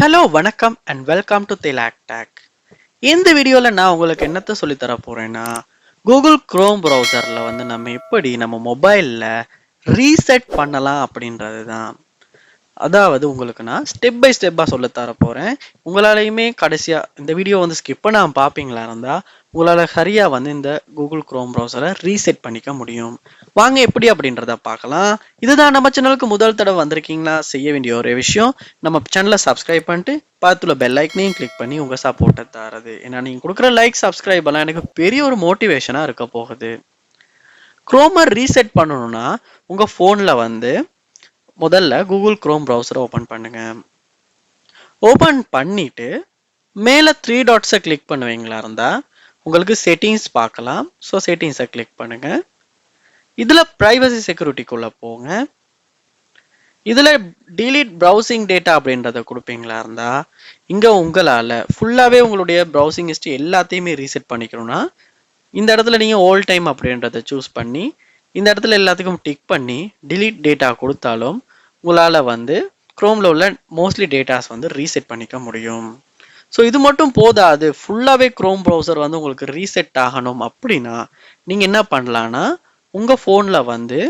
Hello வணக்கம் and welcome to Thilak take. இந்த வீடியோவில் நான் உங்களுக்கு என்னத்தை சொல்லித்தர போகிறேன்னா, கூகுள் குரோம் ப்ரௌசரில் வந்து நம்ம எப்படி நம்ம மொபைலில் ரீசெட் பண்ணலாம் அப்படின்றது தான். அதாவது உங்களுக்கு நான் ஸ்டெப் பை ஸ்டெப்பாக சொல்ல தர போகிறேன். உங்களாலையுமே கடைசியாக இந்த வீடியோ வந்து ஸ்கிப் பண்ணாமல் பார்ப்பீங்களா இருந்தால் உங்களால் சரியாக வந்து இந்த கூகுள் குரோம் ப்ரௌசரை ரீசெட் பண்ணிக்க முடியும். வாங்க எப்படி அப்படின்றத பார்க்கலாம். இதுதான் நம்ம சேனலுக்கு முதல் தடவை வந்திருக்கீங்களா, செய்ய வேண்டிய ஒரே விஷயம் நம்ம சேனலை சப்ஸ்கிரைப் பண்ணிட்டு பார்த்துல பெல் ஐக்கனையும் கிளிக் பண்ணி உங்கள் சப்போர்ட்டை தரது. ஏன்னா நீங்கள் கொடுக்குற லைக் சப்ஸ்கிரைப் எல்லாம் எனக்கு பெரிய ஒரு மோட்டிவேஷனாக இருக்க போகுது. குரோமை ரீசெட் பண்ணணும்னா உங்கள் ஃபோனில் வந்து முதல்ல கூகுள் குரோம் ப்ரௌசரை ஓப்பன் பண்ணுங்க. ஓப்பன் பண்ணிட்டு மேலே 3 டாட்ஸை கிளிக் பண்ணுவீங்களா இருந்தால் உங்களுக்கு செட்டிங்ஸ் பார்க்கலாம். ஸோ செட்டிங்ஸை கிளிக் பண்ணுங்க. இதில் ப்ரைவசி செக்யூரிட்டிக்குள்ளே போங்க. இதில் டிலீட் ப்ரௌசிங் டேட்டா அப்படின்றத கொடுப்பீங்களா இருந்தால் இங்கே உங்களால் ஃபுல்லாகவே உங்களுடைய ப்ரௌசிங் ஹிஸ்ட்ரி எல்லாத்தையுமே ரீசெட் பண்ணிக்கணும்னா இந்த இடத்துல நீங்கள் ஓல் டைம் அப்படின்றத சூஸ் பண்ணி இந்த இடத்துல எல்லாத்துக்கும் டிக் பண்ணி டிலீட் டேட்டா கொடுத்தாலும் உங்களால் வந்து குரோமில் உள்ள மோஸ்ட்லி டேட்டாஸ் வந்து ரீசெட் பண்ணிக்க முடியும். ஸோ இது மட்டும் போதாது, ஃபுல்லாகவே குரோம் ப்ரௌசர் வந்து உங்களுக்கு ரீசெட் ஆகணும் அப்படின்னா நீங்கள் என்ன பண்ணலான்னா உங்கள் ஃபோனில் வந்து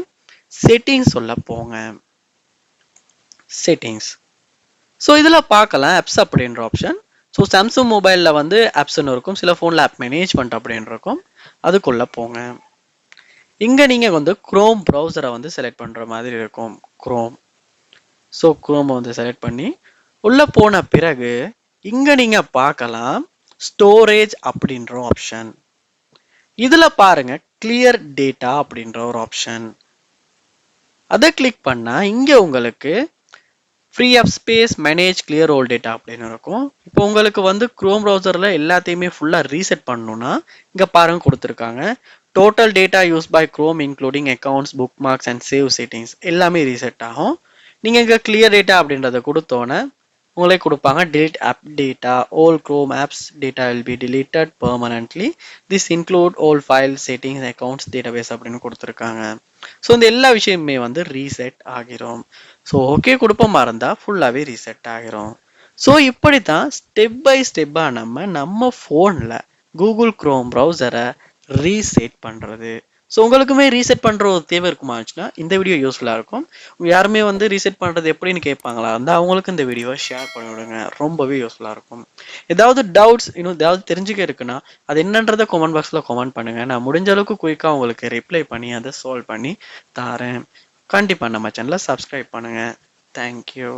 செட்டிங்ஸ் சொல்ல போங்க. செட்டிங்ஸ். ஸோ இதில் பார்க்கலாம் ஆப்ஸ் அப்படின்ற ஆப்ஷன். ஸோ சாம்சங் மொபைலில் வந்து ஆப்ஸ்ன்னு இருக்கும், சில ஃபோனில் ஆப் மேனேஜ்மெண்ட் அப்படின்னு இருக்கும். அதுக்குள்ளே போங்க. இங்கே நீங்கள் வந்து குரோம் ப்ரௌசரை வந்து செலக்ட் பண்ணுற மாதிரி இருக்கும். குரோம். ஸோ குரோமை வந்து செலக்ட் பண்ணி உள்ளே போன பிறகு இங்கே நீங்கள் பார்க்கலாம் ஸ்டோரேஜ் அப்படின்ற ஆப்ஷன். இதில் பாருங்க கிளியர் டேட்டா அப்படின்ற ஒரு ஆப்ஷன். அதை கிளிக் பண்ணால் இங்கே உங்களுக்கு free up space manage clear all data அப்படின்னு இருக்கும். இப்போ உங்களுக்கு வந்து குரோம் ப்ரௌசரில் எல்லாத்தையுமே ஃபுல்லாக ரீசெட் பண்ணணும்னா இங்கே பாருங்க கொடுத்துருக்காங்க total data use by Chrome including accounts bookmarks and save settings எல்லாமே ரீசெட் ஆகும். நீங்கள் இங்கே கிளியர் டேட்டா அப்படின்றத கொடுத்தோன்னே உங்களே கொடுப்பாங்க delete app data, all Chrome apps data will be deleted permanently. This include all file settings, accounts, database அப்படின்னு கொடுத்துருக்காங்க. ஸோ இந்த எல்லா விஷயமுமே வந்து ரீசெட் ஆகிரும். ஸோ ஓகே கொடுப்போமா இருந்தால் ஃபுல்லாகவே ரீசெட் ஆகிரும். ஸோ இப்படி தான் ஸ்டெப் பை ஸ்டெப்பாக நம்ம ஃபோனில் கூகுள் குரோம் ப்ரௌசரை ரீசெட் பண்ணுறது. ஸோ உங்களுக்குமே ரீசெட் பண்ணுற ஒரு தேவை இருக்குமாச்சுன்னா இந்த வீடியோ யூஸ்ஃபுல்லாக இருக்கும். யாருமே வந்து ரீசெட் பண்ணுறது எப்படின்னு கேட்பாங்களா இருந்தால் அவங்களுக்கு இந்த வீடியோவை ஷேர் பண்ணிவிடுங்க, ரொம்பவே யூஸ்ஃபுல்லாக இருக்கும். ஏதாவது டவுட்ஸ் இன்னும் ஏதாவது தெரிஞ்சுக்க இருக்குன்னா அது என்னன்றதை கமெண்ட் பாக்ஸில் கமெண்ட் பண்ணுங்கள். நான் முடிஞ்ச அளவுக்கு குயிக்காக உங்களுக்கு ரிப்ளை பண்ணி அதை சால்வ் பண்ணி தரேன். கண்டிப்பாக நம்ம சேனலை சப்ஸ்கிரைப் பண்ணுங்கள். தேங்க்யூ.